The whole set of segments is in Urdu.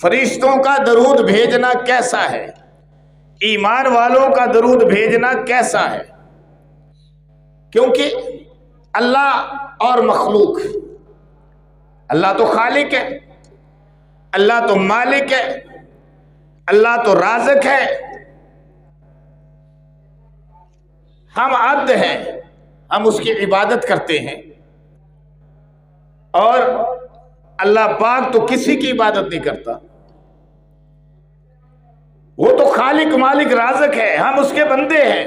فرشتوں کا درود بھیجنا کیسا ہے، ایمان والوں کا درود بھیجنا کیسا ہے؟ کیونکہ اللہ اور مخلوق، اللہ تو خالق ہے، اللہ تو مالک ہے، اللہ تو رازق ہے، ہم عبد ہیں، ہم اس کی عبادت کرتے ہیں، اور اللہ پاک تو کسی کی عبادت نہیں کرتا، وہ تو خالق مالک رازق ہے، ہم اس کے بندے ہیں۔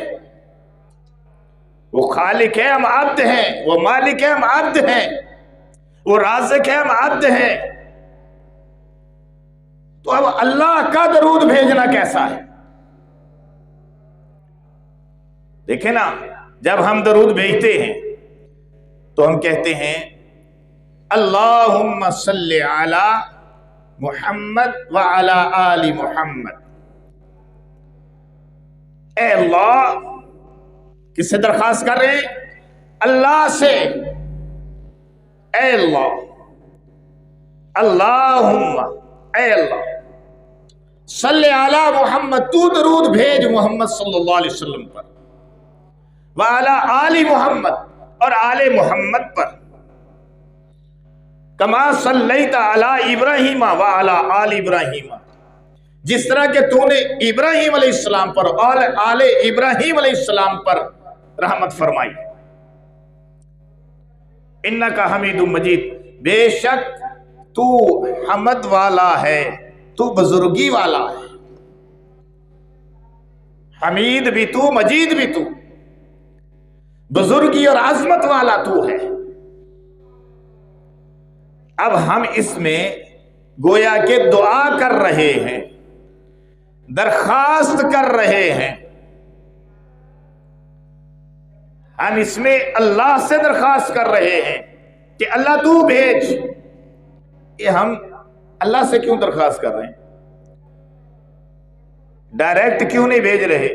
وہ خالق ہے، ہم عبد ہیں، وہ مالک ہے، ہم عبد ہیں، وہ رازق ہے، ہم عبد ہیں۔ تو اب اللہ کا درود بھیجنا کیسا ہے؟ دیکھیں نا، جب ہم درود بھیجتے ہیں تو ہم کہتے ہیں اللہم صلی علی محمد وعلی آل محمد۔ اے اللہ، کس سے درخواست کر رہے ہیں؟ اللہ سے۔ اے اللہ، اللہم، اے اللہ، صلی علی محمد، تو درود بھیج محمد صلی اللہ علیہ وسلم پر، وعلی آل محمد، اور آل محمد پر، کما صلیت علی ابراہیم وعلی آل ابراہیم، جس طرح کہ تو نے ابراہیم علیہ السلام پر اور آل ابراہیم علیہ السلام پر رحمت فرمائی۔ انکا حمید مجید، بے شک تو حمد والا ہے، تو بزرگی والا ہے، حمید بھی تو، مجید بھی تو، بزرگی اور عظمت والا تو ہے۔ اب ہم اس میں گویا کہ دعا کر رہے ہیں، درخواست کر رہے ہیں، ہم اس میں اللہ سے درخواست کر رہے ہیں کہ اللہ تو بھیج۔ یہ ہم اللہ سے کیوں درخواست کر رہے ہیں؟ ڈائریکٹ کیوں نہیں بھیج رہے؟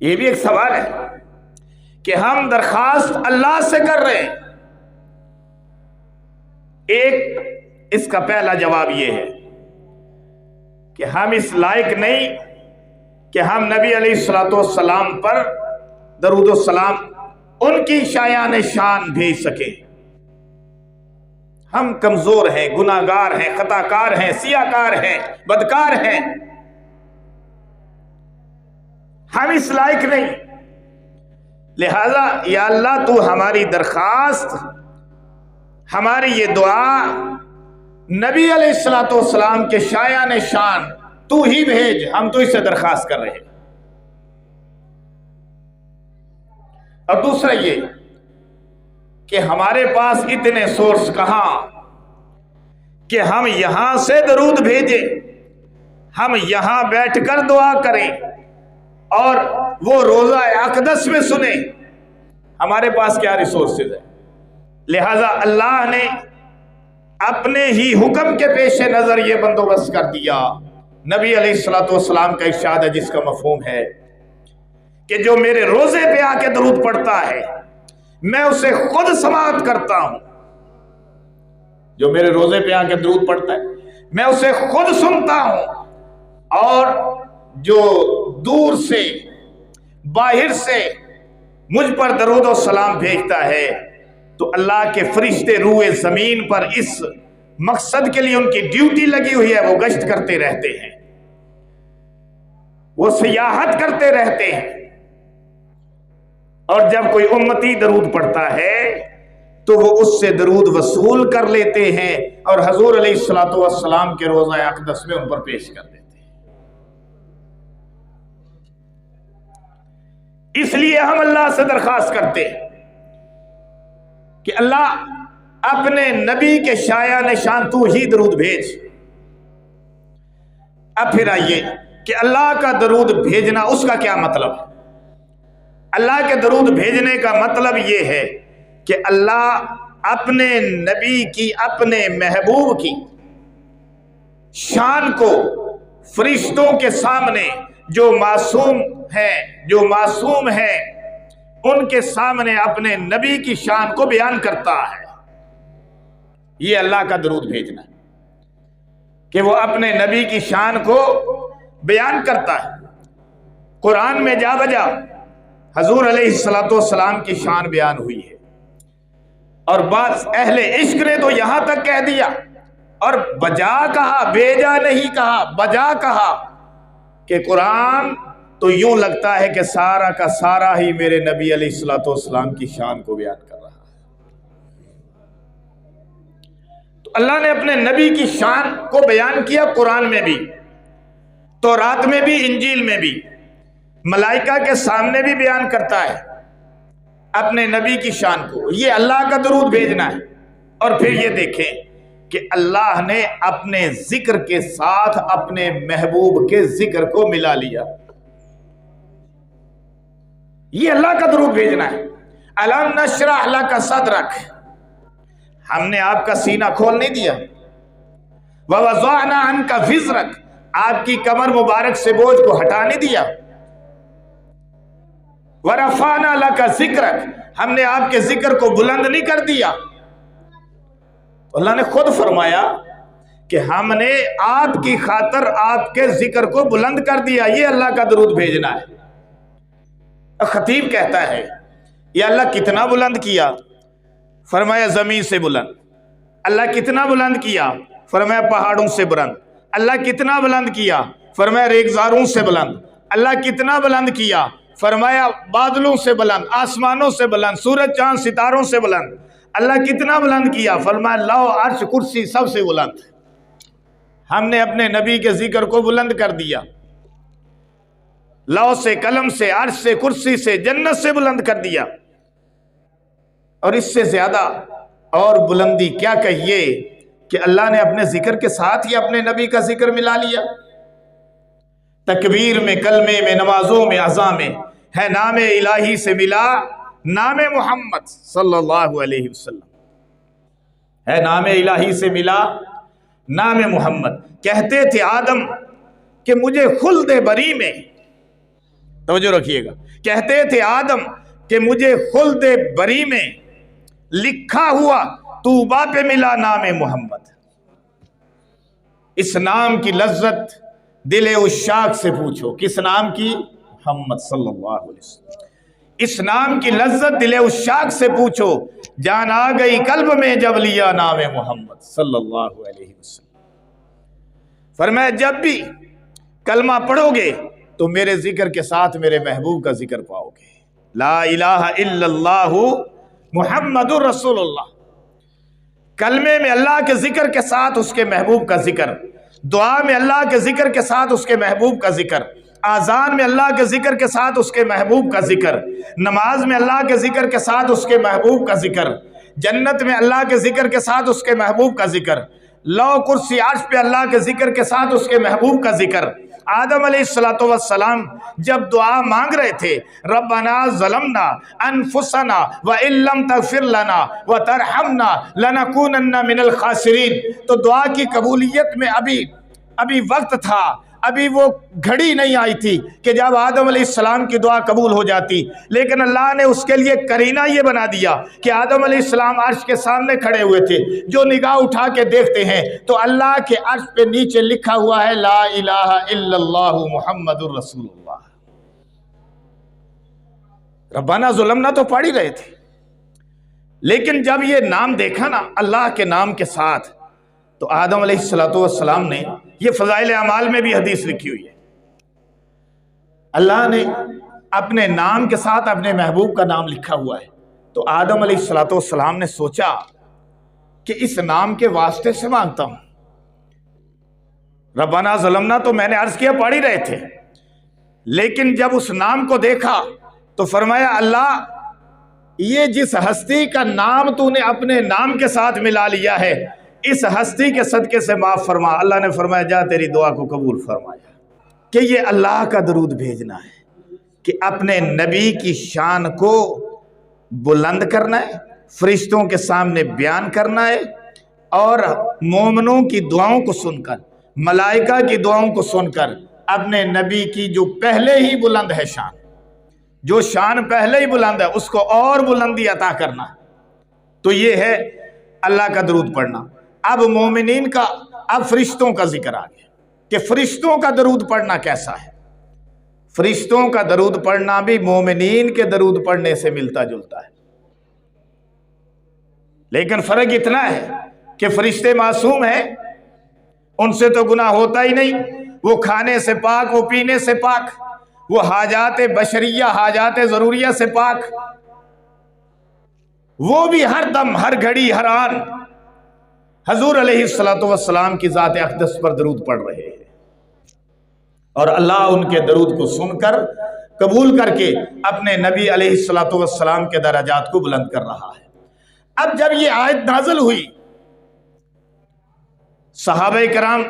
یہ بھی ایک سوال ہے کہ ہم درخواست اللہ سے کر رہے ہیں۔ ایک اس کا پہلا جواب یہ ہے کہ ہم اس لائق نہیں کہ ہم نبی علیہ الصلوۃ والسلام پر درود و سلام ان کی شایان شان بھیج سکیں۔ ہم کمزور ہیں، گناہگار ہیں، خطا کار ہیں، سیاہ کار ہیں، بدکار ہیں، ہم اس لائق نہیں۔ لہذا یا اللہ تو ہماری درخواست، ہماری یہ دعا نبی علیہ الصلوۃ والسلام کے شایان شان تو ہی بھیج، ہم تو اس سے درخواست کر رہے ہیں۔ اور دوسرا یہ کہ ہمارے پاس اتنے سورس کہاں کہ ہم یہاں سے درود بھیجیں، ہم یہاں بیٹھ کر دعا کریں اور وہ روزہ اقدس میں سنیں۔ ہمارے پاس کیا ریسورسز ہیں؟ لہذا اللہ نے اپنے ہی حکم کے پیش نظر یہ بندوبست کر دیا۔ نبی علیہ الصلوۃ والسلام کا ارشاد ہے جس کا مفہوم ہے کہ جو میرے روزے پہ آ کے درود پڑھتا ہے میں اسے خود سماعت کرتا ہوں۔ جو میرے روزے پہ آ کے درود پڑھتا ہے میں اسے خود سنتا ہوں، اور جو دور سے باہر سے مجھ پر درود و سلام بھیجتا ہے تو اللہ کے فرشتے روئے زمین پر اس مقصد کے لیے ان کی ڈیوٹی لگی ہوئی ہے، وہ گشت کرتے رہتے ہیں، وہ سیاحت کرتے رہتے ہیں، اور جب کوئی امتی درود پڑھتا ہے تو وہ اس سے درود وصول کر لیتے ہیں اور حضور علیہ الصلوۃ والسلام کے روزہ اقدس میں ان پر پیش کر دیتے ہیں۔ اس لیے ہم اللہ سے درخواست کرتے ہیں کہ اللہ اپنے نبی کے شایان شان تو ہی درود بھیج۔ اب پھر آئیے کہ اللہ کا درود بھیجنا اس کا کیا مطلب ہے؟ اللہ کے درود بھیجنے کا مطلب یہ ہے کہ اللہ اپنے نبی کی، اپنے محبوب کی شان کو فرشتوں کے سامنے جو معصوم ہیں ان کے سامنے اپنے نبی کی شان کو بیان کرتا ہے۔ یہ اللہ کا درود بھیجنا ہے کہ وہ اپنے نبی کی شان کو بیان کرتا ہے۔ قرآن میں جا بجا حضور علیہ السلام کی شان بیان ہوئی ہے، اور بعض اہل عشق نے تو یہاں تک کہہ دیا اور بجا کہا، بیجا نہیں کہا، بجا کہا کہ قرآن تو یوں لگتا ہے کہ سارا کا سارا ہی میرے نبی علیہ السلام کی شان کو بیان کر رہا ہے۔ تو اللہ نے اپنے نبی کی شان کو بیان کیا قرآن میں بھی، تورات میں بھی، انجیل میں بھی، ملائکہ کے سامنے بھی بیان کرتا ہے اپنے نبی کی شان کو۔ یہ اللہ کا درود بھیجنا ہے۔ اور پھر یہ دیکھیں کہ اللہ نے اپنے ذکر کے ساتھ اپنے محبوب کے ذکر کو ملا لیا۔ یہ اللہ کا درود بھیجنا ہے۔ الم نشرح لک صدرک، ہم نے آپ کا سینہ کھول نہیں دیا۔ ووضعنا عنک وزرک، آپ کی کمر مبارک سے بوجھ کو ہٹا نہیں دیا۔ ورفعنا لک ذکرک، ہم نے آپ کے ذکر کو بلند نہیں کر دیا۔ اللہ نے خود فرمایا کہ ہم نے آپ کی خاطر آپ کے ذکر کو بلند کر دیا۔ یہ اللہ کا درود بھیجنا ہے۔ خطیب کہتا ہے یہ اللہ کتنا بلند کیا؟ فرمایا زمین سے بلند۔ اللہ کتنا بلند کیا؟ فرمایا پہاڑوں سے بلند۔ اللہ کتنا بلند کیا؟ فرمایا ریگزاروں سے بلند۔ اللہ کتنا بلند کیا؟ فرمایا بادلوں سے بلند، آسمانوں سے بلند، سورج چاند ستاروں سے بلند۔ اللہ کتنا بلند کیا؟ فرمایا لو عرش کرسی سب سے بلند۔ ہم نے اپنے نبی کے ذکر کو بلند کر دیا، لو سے، قلم سے، عرش سے، کرسی سے، جنت سے بلند کر دیا۔ اور اس سے زیادہ اور بلندی کیا کہیے کہ اللہ نے اپنے ذکر کے ساتھ ہی اپنے نبی کا ذکر ملا لیا۔ تکبیر میں، کلمے میں، نمازوں میں، اذاں میں ہے نام الہی سے ملا نام محمد صلی اللہ علیہ وسلم، ہے نام الہی سے ملا نام محمد۔ کہتے تھے آدم کہ مجھے خلد بری میں، توجہ رکھیے گا، کہتے تھے آدم کہ مجھے خلد بری میں لکھا ہوا طوبہ پہ ملا نام محمد۔ اس نام کی لذت دل عشاق سے پوچھو۔ کس نام کی؟ محمد صلی اللہ علیہ وسلم۔ اس نام کی لذت دل عشاق سے پوچھو، جان آ گئی قلب میں جب لیا نام محمد صلی اللہ علیہ وسلم۔ فرمایا جب بھی کلمہ پڑھو گے تو میرے ذکر کے ساتھ میرے محبوب کا ذکر پاؤ گے۔ لا الہ الا اللہ محمد رسول اللہ۔ کلمے میں اللہ کے ذکر کے ساتھ اس کے محبوب کا ذکر، دعا میں اللہ کے ذکر کے ساتھ اس کے محبوب کا ذکر، آذان میں اللہ کے ذکر کے ساتھ اس کے محبوب کا ذکر، نماز میں اللہ کے ذکر کے ساتھ اس کے محبوب کا ذکر، جنت میں اللہ کے ذکر کے ساتھ اس کے محبوب کا ذکر، لو کرسی عرش پہ اللہ کے ذکر کے ساتھ اس کے محبوب کا ذکر۔ آدم علیہ السلام جب دعا مانگ رہے تھے ربنا ظلمنا انفسنا وان لم تغفر لنا وترحمنا لنکونن من الخاسرین، تو دعا کی قبولیت میں ابھی وقت تھا، ابھی وہ گھڑی نہیں آئی تھی کہ جب آدم علیہ السلام کی دعا قبول ہو جاتی، لیکن اللہ نے اس کے لیے قرینہ یہ بنا دیا کہ آدم علیہ السلام عرش کے سامنے کھڑے ہوئے تھے، جو نگاہ اٹھا کے دیکھتے ہیں تو اللہ کے عرش پہ نیچے لکھا ہوا ہے لا الہ الا اللہ محمد الرسول اللہ۔ ربنا ظلمنا تو پڑھ ہی رہے تھے، لیکن جب یہ نام دیکھا نا اللہ کے نام کے ساتھ، تو آدم علیہ السلام نے، یہ فضائل اعمال میں بھی حدیث لکھی ہوئی ہے، اللہ نے اپنے نام کے ساتھ اپنے محبوب کا نام لکھا ہوا ہے، تو آدم علیہ السلام نے سوچا کہ اس نام کے واسطے سے مانگتا ہوں۔ ربنا ظلمنا تو میں نے عرض کیا پڑھ ہی رہے تھے، لیکن جب اس نام کو دیکھا تو فرمایا اللہ یہ جس ہستی کا نام تو نے اپنے نام کے ساتھ ملا لیا ہے، اس ہستی کے صدقے سے معاف فرما۔ اللہ نے فرمایا جا تیری دعا کو قبول فرمایا۔ کہ یہ اللہ کا درود بھیجنا ہے کہ اپنے نبی کی شان کو بلند کرنا ہے، فرشتوں کے سامنے بیان کرنا ہے، اور مومنوں کی دعاؤں کو سن کر، ملائکہ کی دعاؤں کو سن کر اپنے نبی کی جو پہلے ہی بلند ہے شان، جو شان پہلے ہی بلند ہے، اس کو اور بلندی عطا کرنا۔ تو یہ ہے اللہ کا درود پڑھنا۔ اب مومنین کا، اب فرشتوں کا ذکر آ گیا کہ فرشتوں کا درود پڑھنا کیسا ہے۔ فرشتوں کا درود پڑھنا بھی مومنین کے درود پڑھنے سے ملتا جلتا ہے، لیکن فرق اتنا ہے کہ فرشتے معصوم ہیں، ان سے تو گناہ ہوتا ہی نہیں، وہ کھانے سے پاک، وہ پینے سے پاک، وہ حاجات بشریہ، حاجات ضروریہ سے پاک، وہ بھی ہر دم، ہر گھڑی، ہر آن حضور علیہ السلام کی ذات اقدس پر درود پڑھ رہے ہیں، اور اللہ ان کے درود کو سن کر، قبول کر کے اپنے نبی علیہ السلام کے درجات کو بلند کر رہا ہے۔ اب جب یہ آیت نازل ہوئی، صحابہ کرام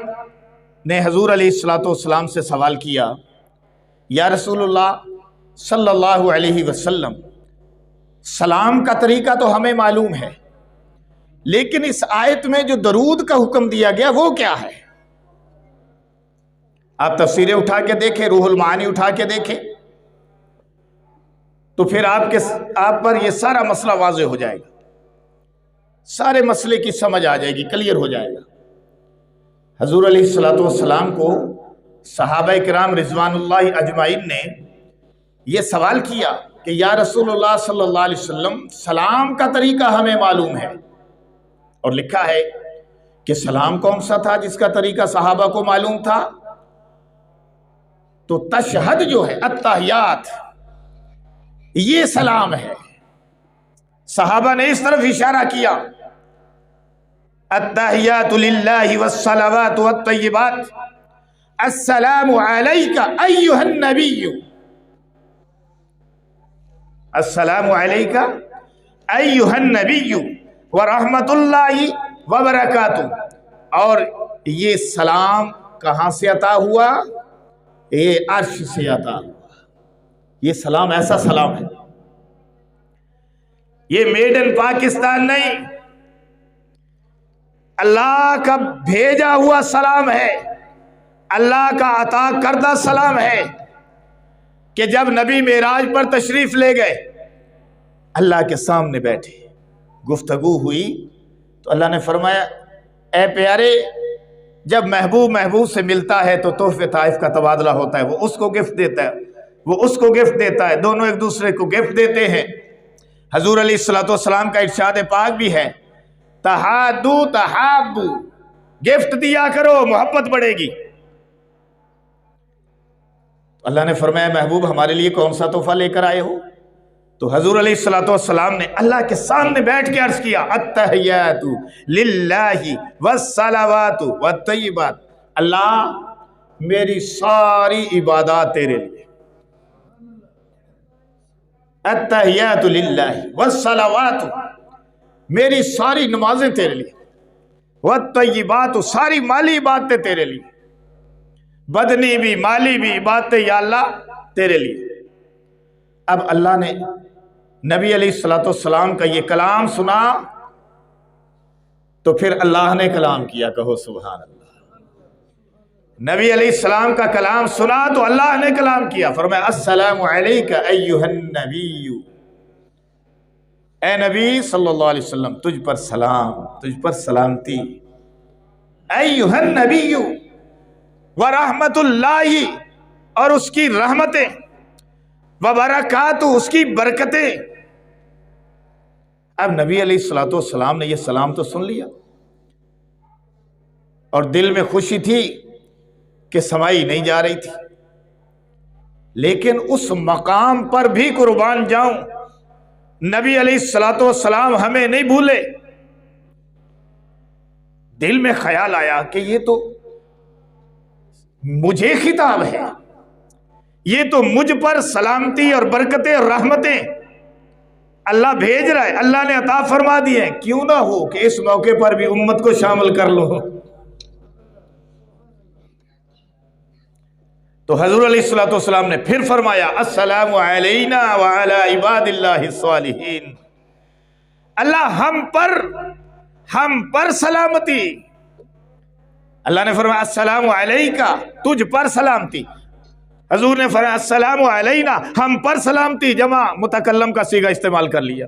نے حضور علیہ السلام سے سوال کیا، یا رسول اللہ صلی اللہ علیہ وسلم، سلام کا طریقہ تو ہمیں معلوم ہے، لیکن اس آیت میں جو درود کا حکم دیا گیا وہ کیا ہے؟ آپ تفسیریں اٹھا کے دیکھیں، روح المعانی اٹھا کے دیکھیں، تو پھر آپ پر یہ سارا مسئلہ واضح ہو جائے گا، سارے مسئلے کی سمجھ آ جائے گی، کلیئر ہو جائے گا۔ حضور علیہ السلام کو صحابہ کرام رضوان اللہ اجمعین نے یہ سوال کیا کہ یا رسول اللہ صلی اللہ علیہ وسلم، سلام کا طریقہ ہمیں معلوم ہے، اور لکھا ہے کہ سلام کون سا تھا جس کا طریقہ صحابہ کو معلوم تھا؟ تو تشہد جو ہے، التحیات، یہ سلام ہے۔ صحابہ نے اس طرف اشارہ کیا، التحیات للہ والصلوات والطیبات، السلام علیک ایہا النبی، السلام علیک ایہا النبی ورحمت اللہ وبرکاتہ۔ اور یہ سلام کہاں سے عطا ہوا؟ یہ عرش سے عطا ہوا۔ یہ سلام ایسا سلام ہے، یہ میڈ ان پاکستان نہیں، اللہ کا بھیجا ہوا سلام ہے، اللہ کا عطا کردہ سلام ہے، کہ جب نبی معراج پر تشریف لے گئے، اللہ کے سامنے بیٹھے، گفتگو ہوئی، تو اللہ نے فرمایا، اے پیارے، جب محبوب سے ملتا ہے تو تحفے طائف کا تبادلہ ہوتا ہے، وہ اس کو گفٹ دیتا ہے، وہ اس کو گفٹ دیتا ہے، دونوں ایک دوسرے کو گفٹ دیتے ہیں۔ حضور علیہ السلام کا ارشاد پاک بھی ہے، تحادو تحابو، گفٹ دیا کرو، محبت بڑھے گی۔ اللہ نے فرمایا، محبوب ہمارے لیے کون سا تحفہ لے کر آئے ہو؟ تو حضور علیہ السلام نے اللہ کے سامنے بیٹھ کے عرض کیا، التحیات للہ والصلوات والطیبات، اللہ میری ساری عبادات تیرے لیے، التحیات للہ والصلوات، میری ساری نمازیں تیرے لیے، والطیبات، ساری مالی عبادتیں تیرے لیے، بدنی بھی مالی بھی عبادتیں یا اللہ تیرے لیے۔ اب اللہ نے نبی علیہ السلام کا یہ کلام سنا، تو پھر اللہ نے کلام کیا، کہو سبحان اللہ۔ نبی علیہ السلام کا کلام سنا تو اللہ نے کلام کیا، فرمایا، السلام علیک ایہا النبی، اے نبی صلی اللہ علیہ وسلم، تجھ پر سلام، تجھ پر سلامتی، ایہا النبی ورحمت اللہ، اور اس کی رحمتیں، وبرکاتہ، اس کی برکتیں۔ اب نبی علیہ السلام نے یہ سلام تو سن لیا، اور دل میں خوشی تھی کہ سمائی نہیں جا رہی تھی، لیکن اس مقام پر بھی قربان جاؤں، نبی علیہ السلام ہمیں نہیں بھولے۔ دل میں خیال آیا کہ یہ تو مجھے خطاب ہے، یہ تو مجھ پر سلامتی اور برکتیں اور رحمتیں اللہ بھیج رہا ہے، اللہ نے عطا فرما دی ہیں، کیوں نہ ہو کہ اس موقع پر بھی امت کو شامل کر لو۔ تو حضور علیہ السلام نے پھر فرمایا، السلام علینا وعلی عباد اللہ الصالحین، اللہ ہم پر سلامتی۔ اللہ نے فرمایا، السلام علیکہ، تجھ پر سلامتی۔ حضور نے فرمایا، السلام علینا، ہم پر سلامتی، جمع متکلم کا صیغہ استعمال کر لیا۔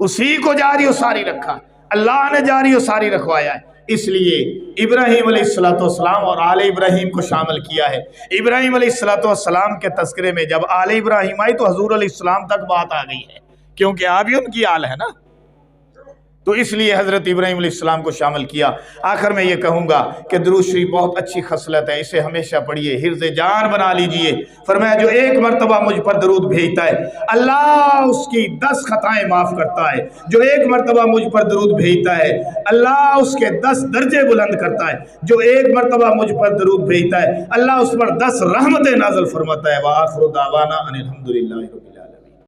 اسی کو جاری و ساری رکھا، اللہ نے جاری و ساری رکھوایا ہے۔ اس لیے ابراہیم علیہ السلام اور آل ابراہیم کو شامل کیا ہے۔ ابراہیم علیہ السلام کے تذکرے میں جب آل ابراہیم آئی تو حضور علیہ السلام تک بات آ گئی ہے، کیونکہ آپ ہی ان کی آل ہے نا، تو اس لیے حضرت ابراہیم علیہ السلام کو شامل کیا۔ آخر میں یہ کہوں گا کہ درود شریف بہت اچھی خصلت ہے، اسے ہمیشہ پڑھیے، حرز جان بنا لیجئے۔ فرمایا جو ایک مرتبہ مجھ پر درود بھیجتا ہے اللہ اس کی 10 خطائیں معاف کرتا ہے، جو ایک مرتبہ مجھ پر درود بھیجتا ہے اللہ اس کے 10 درجے بلند کرتا ہے، جو ایک مرتبہ مجھ پر درود بھیجتا ہے اللہ اس پر 10 رحمتیں نازل فرماتا ہے۔ وآخر دعوانا ان الحمدللہ۔